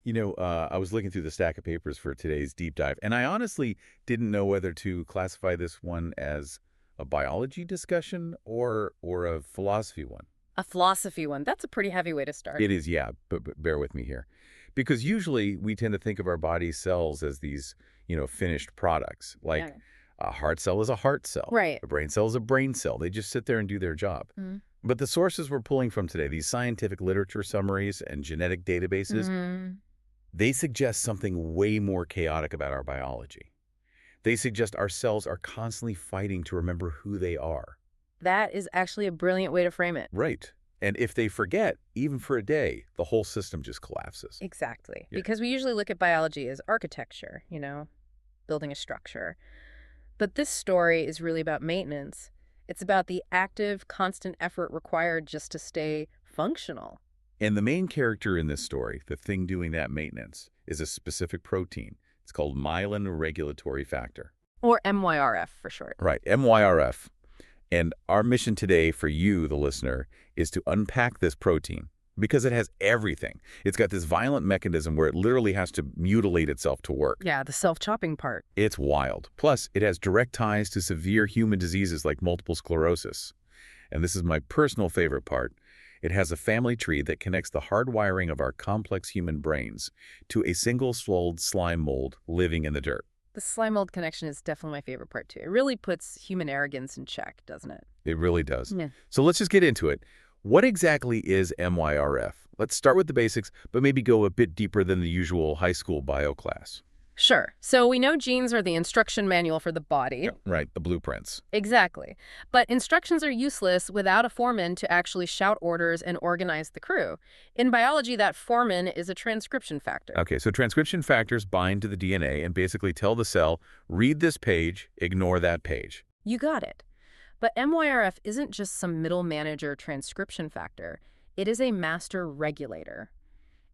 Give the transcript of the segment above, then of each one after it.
I was looking through the stack of papers for today's deep dive, and I honestly didn't know whether to classify this one as a biology discussion or a philosophy one. A philosophy one. That's a pretty heavy way to start. It is, yeah, but bear with me here. Because usually we tend to think of our body cells as these, finished products. Like Yeah. a heart cell is a heart cell. Right. A brain cell is a brain cell. They just sit there and do their job. Mm. But the sources we're pulling from today, these scientific literature summaries and genetic databases, they suggest something way more chaotic about our biology. They suggest our cells are constantly fighting to remember who they are. That is actually a brilliant way to frame it. Right. And if they forget, even for a day, the whole system just collapses. Exactly. Yeah. Because we usually look at biology as architecture, building a structure. But this story is really about maintenance. It's about the active, constant effort required just to stay functional. And the main character in this story, the thing doing that maintenance, is a specific protein. It's called Myelin Regulatory Factor. Or MYRF for short. Right, MYRF. And our mission today for you, the listener, is to unpack this protein because it has everything. It's got this violent mechanism where it literally has to mutilate itself to work. Yeah, the self-chopping part. It's wild. Plus, it has direct ties to severe human diseases like multiple sclerosis. And this is my personal favorite part. It has a family tree that connects the hardwiring of our complex human brains to a single swirled slime mold living in the dirt. The slime mold connection is definitely my favorite part, too. It really puts human arrogance in check, doesn't it? It really does. Yeah. So let's just get into it. What exactly is MYRF? Let's start with the basics, but maybe go a bit deeper than the usual high school bio class. Sure. So we know genes are the instruction manual for the body. Yeah, right, the blueprints. Exactly. But instructions are useless without a foreman to actually shout orders and organize the crew. In biology, that foreman is a transcription factor. Okay, so transcription factors bind to the DNA and basically tell the cell, read this page, ignore that page. You got it. But MYRF isn't just some middle manager transcription factor. It is a master regulator.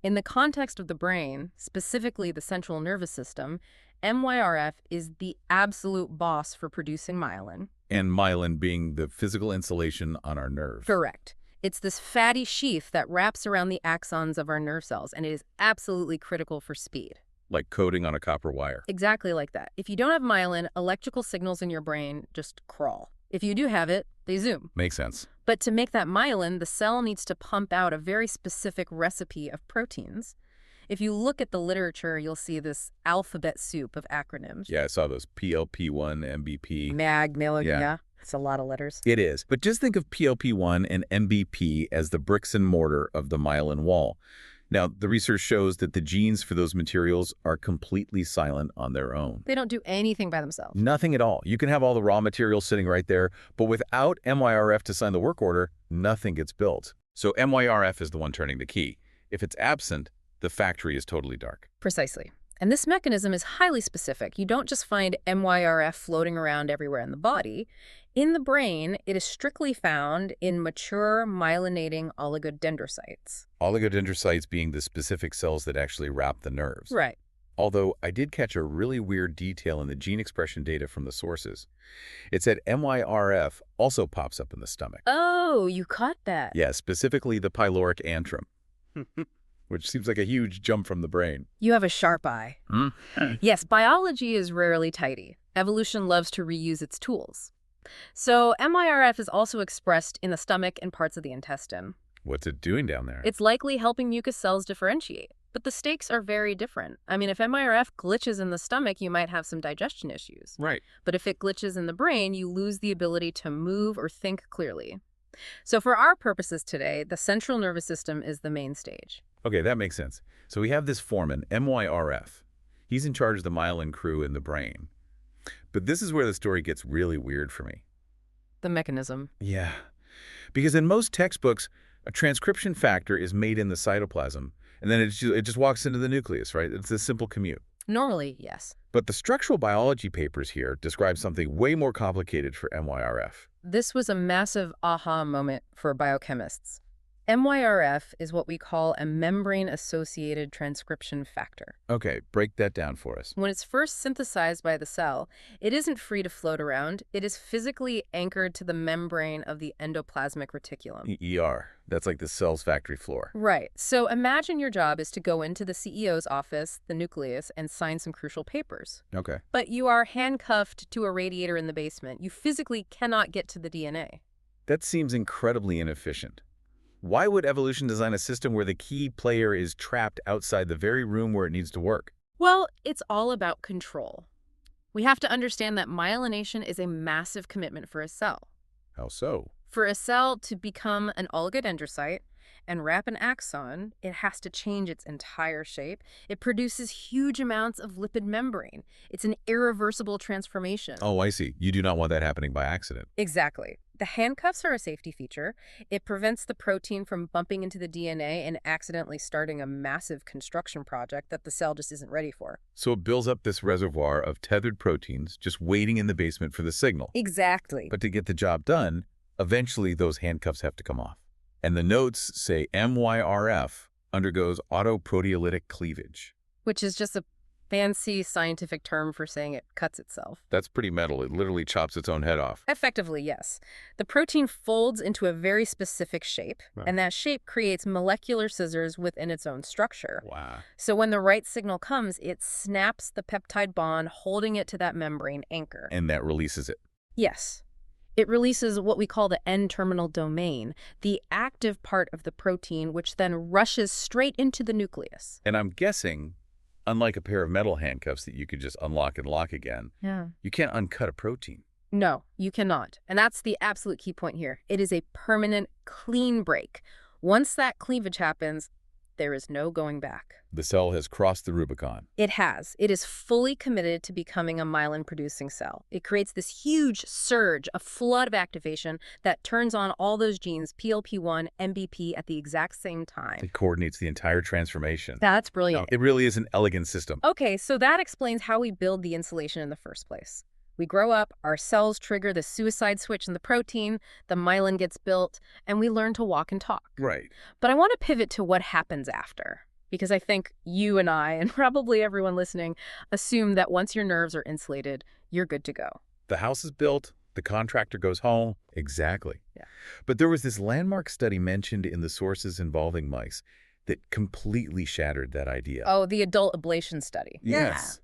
In the context of the brain, specifically the central nervous system, MYRF is the absolute boss for producing myelin. And myelin being the physical insulation on our nerves. Correct. It's this fatty sheath that wraps around the axons of our nerve cells, and it is absolutely critical for speed. Like coding on a copper wire. Exactly like that. If you don't have myelin, electrical signals in your brain just crawl. If you do have it, they zoom. Makes sense. But to make that myelin, the cell needs to pump out a very specific recipe of proteins. If you look at the literature, you'll see this alphabet soup of acronyms. Yeah, I saw those. PLP1, MBP. MAG, MILG, Yeah. yeah. It's a lot of letters. It is. But just think of PLP1 and MBP as the bricks and mortar of the myelin wall. Now, the research shows that the genes for those materials are completely silent on their own. They don't do anything by themselves. Nothing at all. You can have all the raw materials sitting right there, but without MYRF to sign the work order, nothing gets built. So MYRF is the one turning the key. If it's absent, the factory is totally dark. Precisely. And this mechanism is highly specific. You don't just find MYRF floating around everywhere in the body. In the brain, it is strictly found in mature myelinating oligodendrocytes. Oligodendrocytes being the specific cells that actually wrap the nerves. Right. Although I did catch a really weird detail in the gene expression data from the sources. It said MYRF also pops up in the stomach. Oh, you caught that. Yeah, specifically the pyloric antrum, which seems like a huge jump from the brain. You have a sharp eye. Yes, biology is rarely tidy. Evolution loves to reuse its tools. So MYRF is also expressed in the stomach and parts of the intestine. What's it doing down there? It's likely helping mucus cells differentiate. But the stakes are very different. I mean, if MYRF glitches in the stomach, you might have some digestion issues. Right. But if it glitches in the brain, you lose the ability to move or think clearly. So for our purposes today, the central nervous system is the main stage. Okay, that makes sense. So we have this foreman, MYRF. He's in charge of the myelin crew in the brain. But this is where the story gets really weird for me. The mechanism. Yeah. Because in most textbooks, a transcription factor is made in the cytoplasm, and then it just walks into the nucleus, right? It's a simple commute. Normally, yes. But the structural biology papers here describe something way more complicated for MYRF. This was a massive aha moment for biochemists. MYRF is what we call a membrane-associated transcription factor. Okay, break that down for us. When it's first synthesized by the cell, it isn't free to float around. It is physically anchored to the membrane of the endoplasmic reticulum. ER. That's like the cell's factory floor. Right. So imagine your job is to go into the CEO's office, the nucleus, and sign some crucial papers. Okay. But you are handcuffed to a radiator in the basement. You physically cannot get to the DNA. That seems incredibly inefficient. Why would evolution design a system where the key player is trapped outside the very room where it needs to work? Well, it's all about control. We have to understand that myelination is a massive commitment for a cell. How so? For a cell to become an oligodendrocyte and wrap an axon, it has to change its entire shape. It produces huge amounts of lipid membrane. It's an irreversible transformation. Oh, I see. You do not want that happening by accident. Exactly. The handcuffs are a safety feature. It prevents the protein from bumping into the DNA and accidentally starting a massive construction project that the cell just isn't ready for. So it builds up this reservoir of tethered proteins just waiting in the basement for the signal. Exactly. But to get the job done, eventually those handcuffs have to come off. And the notes say MYRF undergoes autoproteolytic cleavage. Which is just a fancy scientific term for saying it cuts itself. That's pretty metal. It literally chops its own head off. Effectively, yes. The protein folds into a very specific shape, and that shape creates molecular scissors within its own structure. Wow. So when the right signal comes, it snaps the peptide bond, holding it to that membrane anchor. And that releases it. Yes. It releases what we call the N-terminal domain, the active part of the protein, which then rushes straight into the nucleus. And I'm guessing, unlike a pair of metal handcuffs that you could just unlock and lock again, you can't uncut a protein. No, you cannot. And that's the absolute key point here. It is a permanent, clean break. Once that cleavage happens, there is no going back. The cell has crossed the Rubicon. It has. It is fully committed to becoming a myelin-producing cell. It creates this huge surge, a flood of activation that turns on all those genes, PLP1, MBP, at the exact same time. It coordinates the entire transformation. That's brilliant. No, it really is an elegant system. Okay, so that explains how we build the insulation in the first place. We grow up, our cells trigger the suicide switch in the protein, the myelin gets built, and we learn to walk and talk. Right. But I want to pivot to what happens after, because I think you and I, and probably everyone listening, assume that once your nerves are insulated, you're good to go. The house is built, the contractor goes home. Exactly. Yeah. But there was this landmark study mentioned in the sources involving mice that completely shattered that idea. Oh, the adult ablation study. Yes.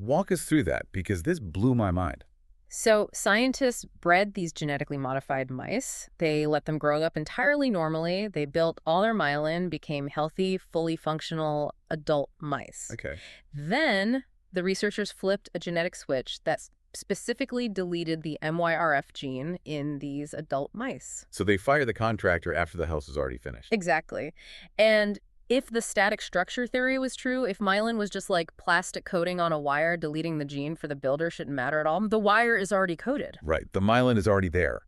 Walk us through that, because this blew my mind. So scientists bred these genetically modified mice. They let them grow up entirely normally. They built all their myelin, became healthy, fully functional adult mice. Okay. Then the researchers flipped a genetic switch that specifically deleted the MYRF gene in these adult mice. So they fire the contractor after the house is already finished. Exactly. And if the static structure theory was true, if myelin was just like plastic coating on a wire, deleting the gene for the builder shouldn't matter at all. The wire is already coated. Right. The myelin is already there.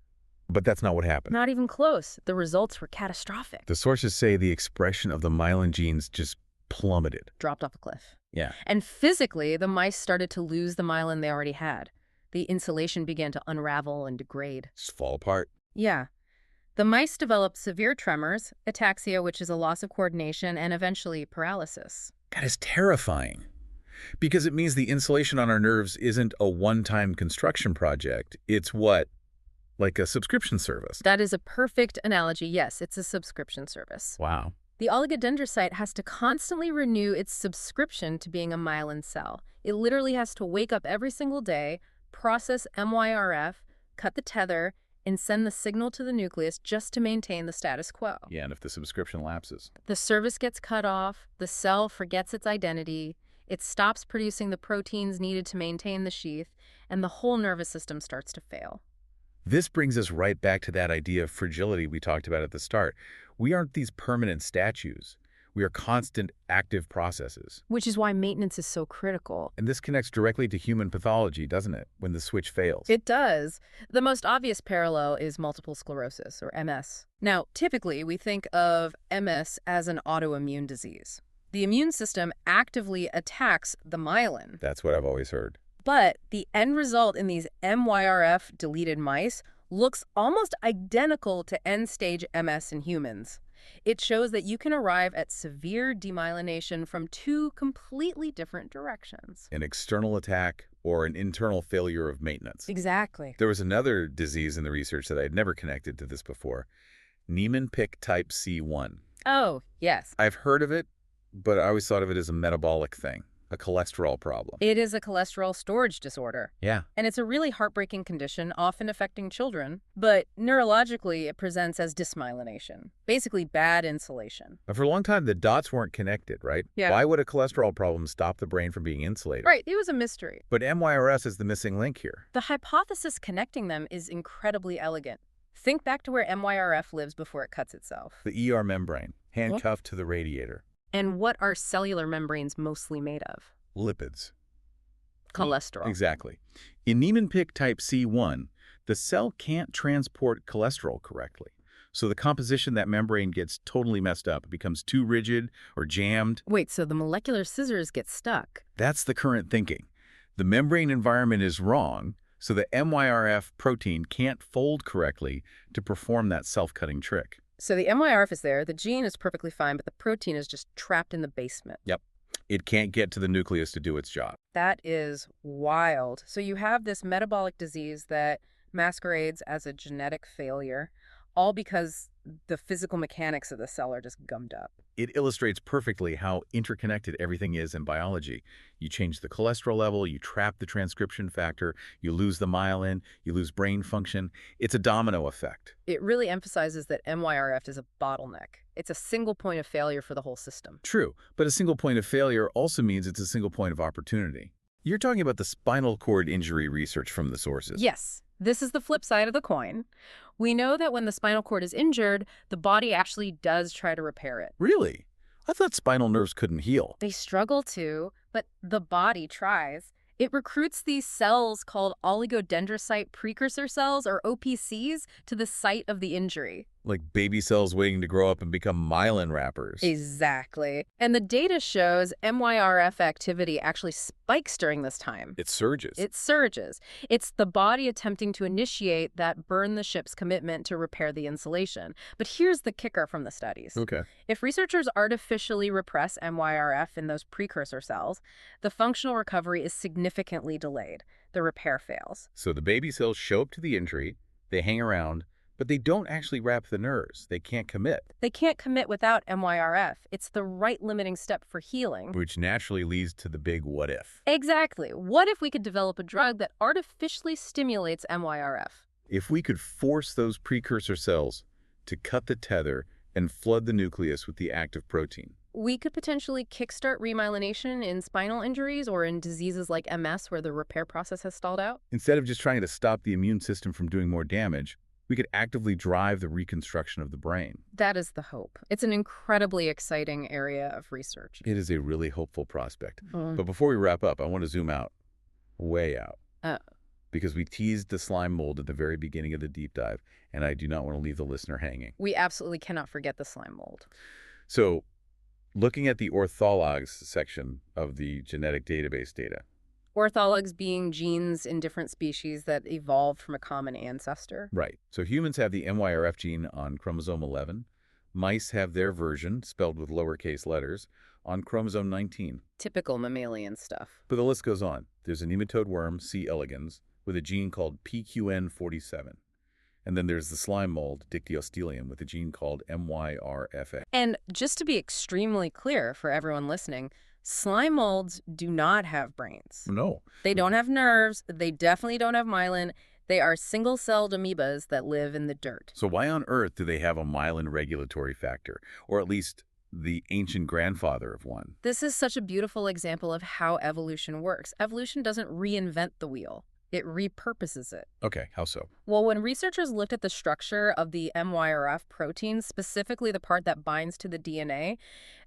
But that's not what happened. Not even close. The results were catastrophic. The sources say the expression of the myelin genes just plummeted. Dropped off a cliff. Yeah. And physically, the mice started to lose the myelin they already had. The insulation began to unravel and degrade. Just fall apart. Yeah. The mice developed severe tremors, ataxia, which is a loss of coordination, and eventually paralysis. That is terrifying. Because it means the insulation on our nerves isn't a one-time construction project. It's what? Like a subscription service. That is a perfect analogy. Yes, it's a subscription service. Wow. The oligodendrocyte has to constantly renew its subscription to being a myelin cell. It literally has to wake up every single day, process MYRF, cut the tether, and send the signal to the nucleus just to maintain the status quo. Yeah, and if the subscription lapses. The service gets cut off, the cell forgets its identity, it stops producing the proteins needed to maintain the sheath, and the whole nervous system starts to fail. This brings us right back to that idea of fragility we talked about at the start. We aren't these permanent statues. We are constant, active processes. Which is why maintenance is so critical. And this connects directly to human pathology, doesn't it, when the switch fails? It does. The most obvious parallel is multiple sclerosis, or MS. Now, typically, we think of MS as an autoimmune disease. The immune system actively attacks the myelin. That's what I've always heard. But the end result in these MYRF-deleted mice looks almost identical to end-stage MS in humans. It shows that you can arrive at severe demyelination from two completely different directions. An external attack or an internal failure of maintenance. Exactly. There was another disease in the research that I had never connected to this before. Niemann-Pick Type C1. Oh, yes. I've heard of it, but I always thought of it as a metabolic thing, a cholesterol problem. It is a cholesterol storage disorder. Yeah. And it's a really heartbreaking condition, often affecting children. But neurologically, it presents as dysmyelination, basically bad insulation. But for a long time, the dots weren't connected, right? Yeah. Why would a cholesterol problem stop the brain from being insulated? Right, it was a mystery. But MYRF is the missing link here. The hypothesis connecting them is incredibly elegant. Think back to where MYRF lives before it cuts itself. The ER membrane, handcuffed to the radiator. And what are cellular membranes mostly made of? Lipids. Cholesterol. Exactly. In Niemann-Pick Type C1, the cell can't transport cholesterol correctly. So the composition of that membrane gets totally messed up. It becomes too rigid or jammed. Wait, so the molecular scissors get stuck? That's the current thinking. The membrane environment is wrong, so the MYRF protein can't fold correctly to perform that self-cutting trick. So the MYRF is there, the gene is perfectly fine, but the protein is just trapped in the basement. Yep. It can't get to the nucleus to do its job. That is wild. So you have this metabolic disease that masquerades as a genetic failure, all because the physical mechanics of the cell are just gummed up. It illustrates perfectly how interconnected everything is in biology. You change the cholesterol level, you trap the transcription factor, you lose the myelin, you lose brain function. It's a domino effect. It really emphasizes that MYRF is a bottleneck. It's a single point of failure for the whole system. True, but a single point of failure also means it's a single point of opportunity. You're talking about the spinal cord injury research from the sources. Yes, this is the flip side of the coin. We know that when the spinal cord is injured, the body actually does try to repair it. Really? I thought spinal nerves couldn't heal. They struggle to, but the body tries. It recruits these cells called oligodendrocyte precursor cells, or OPCs, to the site of the injury. Like baby cells waiting to grow up and become myelin wrappers. Exactly. And the data shows MYRF activity actually spikes during this time. It surges. It surges. It's the body attempting to initiate that burn the ship's commitment to repair the insulation. But here's the kicker from the studies. Okay. If researchers artificially repress MYRF in those precursor cells, the functional recovery is significantly delayed. The repair fails. So the baby cells show up to the injury, they hang around, but they don't actually wrap the nerves. They can't commit. They can't commit without MYRF. It's the right limiting step for healing. Which naturally leads to the big what if. Exactly. What if we could develop a drug that artificially stimulates MYRF? If we could force those precursor cells to cut the tether and flood the nucleus with the active protein. We could potentially kickstart remyelination in spinal injuries or in diseases like MS where the repair process has stalled out. Instead of just trying to stop the immune system from doing more damage, we could actively drive the reconstruction of the brain. That is the hope. It's an incredibly exciting area of research. It is a really hopeful prospect. But before we wrap up, I want to zoom out, way out. Because we teased the slime mold at the very beginning of the deep dive, and I do not want to leave the listener hanging. We absolutely cannot forget the slime mold. So, looking at the orthologs section of the genetic database data. Orthologs being genes in different species that evolved from a common ancestor. Right. So humans have the MYRF gene on chromosome 11. Mice have their version, spelled with lowercase letters, on chromosome 19. Typical mammalian stuff. But the list goes on. There's a nematode worm, C. elegans, with a gene called PQN47. And then there's the slime mold, Dictyostelium, with a gene called MYRFA. And just to be extremely clear for everyone listening, slime molds do not have brains. No. They don't have nerves. They definitely don't have myelin. They are single-celled amoebas that live in the dirt. So why on earth do they have a myelin regulatory factor, or at least the ancient grandfather of one? This is such a beautiful example of how evolution works. Evolution doesn't reinvent the wheel. It repurposes it. Okay, how so? Well, when researchers looked at the structure of the MYRF protein, specifically the part that binds to the DNA,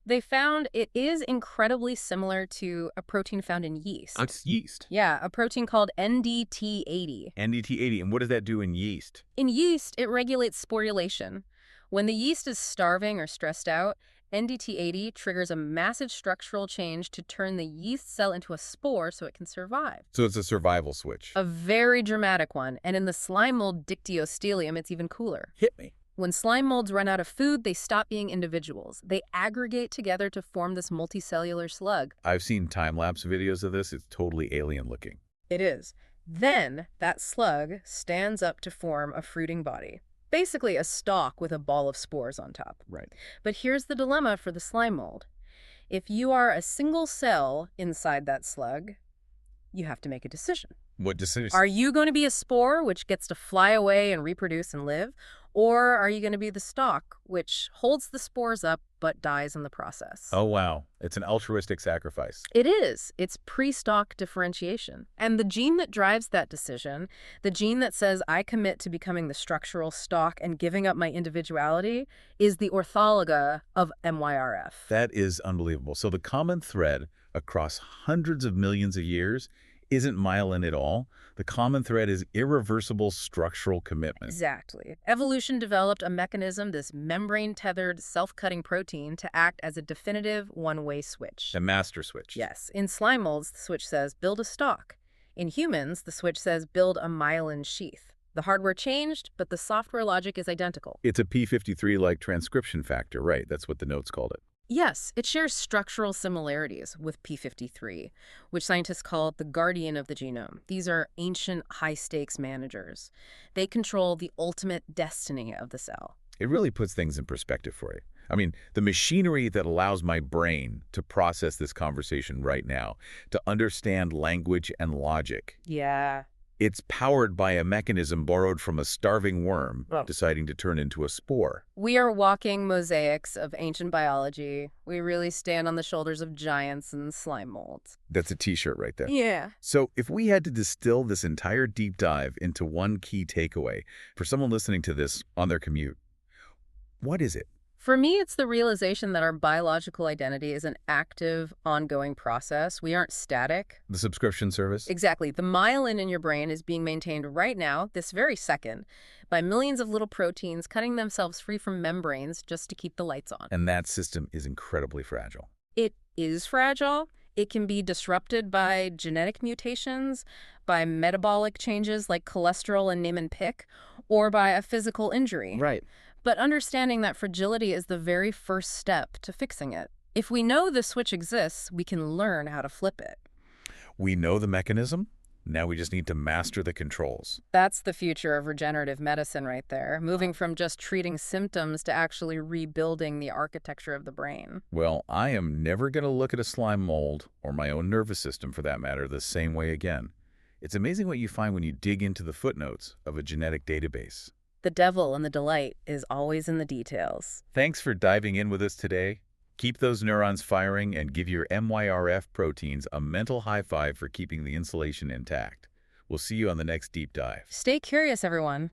they found it is incredibly similar to a protein found in yeast. It's yeast. Yeah, a protein called NDT80. NDT80, and what does that do in yeast? In yeast, it regulates sporulation. When the yeast is starving or stressed out, NDT80 triggers a massive structural change to turn the yeast cell into a spore so it can survive. So it's a survival switch. A very dramatic one, and in the slime mold Dictyostelium, it's even cooler. Hit me. When slime molds run out of food, they stop being individuals. They aggregate together to form this multicellular slug. I've seen time-lapse videos of this. It's totally alien looking. It is. Then, that slug stands up to form a fruiting body. Basically a stalk with a ball of spores on top. Right. But here's the dilemma for the slime mold. If you are a single cell inside that slug, you have to make a decision. What decision? Are you going to be a spore, which gets to fly away and reproduce and live? Or are you going to be the stalk, which holds the spores up but dies in the process? Oh, wow. It's an altruistic sacrifice. It is. It's pre-stalk differentiation. And the gene that drives that decision, the gene that says I commit to becoming the structural stalk and giving up my individuality, is the orthologa of MYRF. That is unbelievable. So the common thread across hundreds of millions of years isn't myelin at all. The common thread is irreversible structural commitment. Exactly. Evolution developed a mechanism, this membrane-tethered, self-cutting protein, to act as a definitive one-way switch. A master switch. Yes. In slime molds, the switch says, build a stalk. In humans, the switch says, build a myelin sheath. The hardware changed, but the software logic is identical. It's a p53-like transcription factor, right? That's what the notes called it. Yes, it shares structural similarities with p53, which scientists call the guardian of the genome. These are ancient high-stakes managers. They control the ultimate destiny of the cell. It really puts things in perspective for you. I mean, the machinery that allows my brain to process this conversation right now, to understand language and logic, Yeah. it's powered by a mechanism borrowed from a starving worm Oh. deciding to turn into a spore. We are walking mosaics of ancient biology. We really stand on the shoulders of giants and slime molds. That's a t-shirt right there. Yeah. So if we had to distill this entire deep dive into one key takeaway for someone listening to this on their commute, what is it? For me, it's the realization that our biological identity is an active, ongoing process. We aren't static. The subscription service? Exactly. The myelin in your brain is being maintained right now, this very second, by millions of little proteins cutting themselves free from membranes just to keep the lights on. And that system is incredibly fragile. It is fragile. It can be disrupted by genetic mutations, by metabolic changes like cholesterol and Niemann-Pick, or by a physical injury. Right. But understanding that fragility is the very first step to fixing it. If we know the switch exists, we can learn how to flip it. We know the mechanism. Now we just need to master the controls. That's the future of regenerative medicine right there, moving from just treating symptoms to actually rebuilding the architecture of the brain. Well, I am never going to look at a slime mold, or my own nervous system for that matter, the same way again. It's amazing what you find when you dig into the footnotes of a genetic database. The devil and the delight is always in the details. Thanks for diving in with us today. Keep those neurons firing and give your MYRF proteins a mental high five for keeping the insulation intact. We'll see you on the next deep dive. Stay curious, everyone.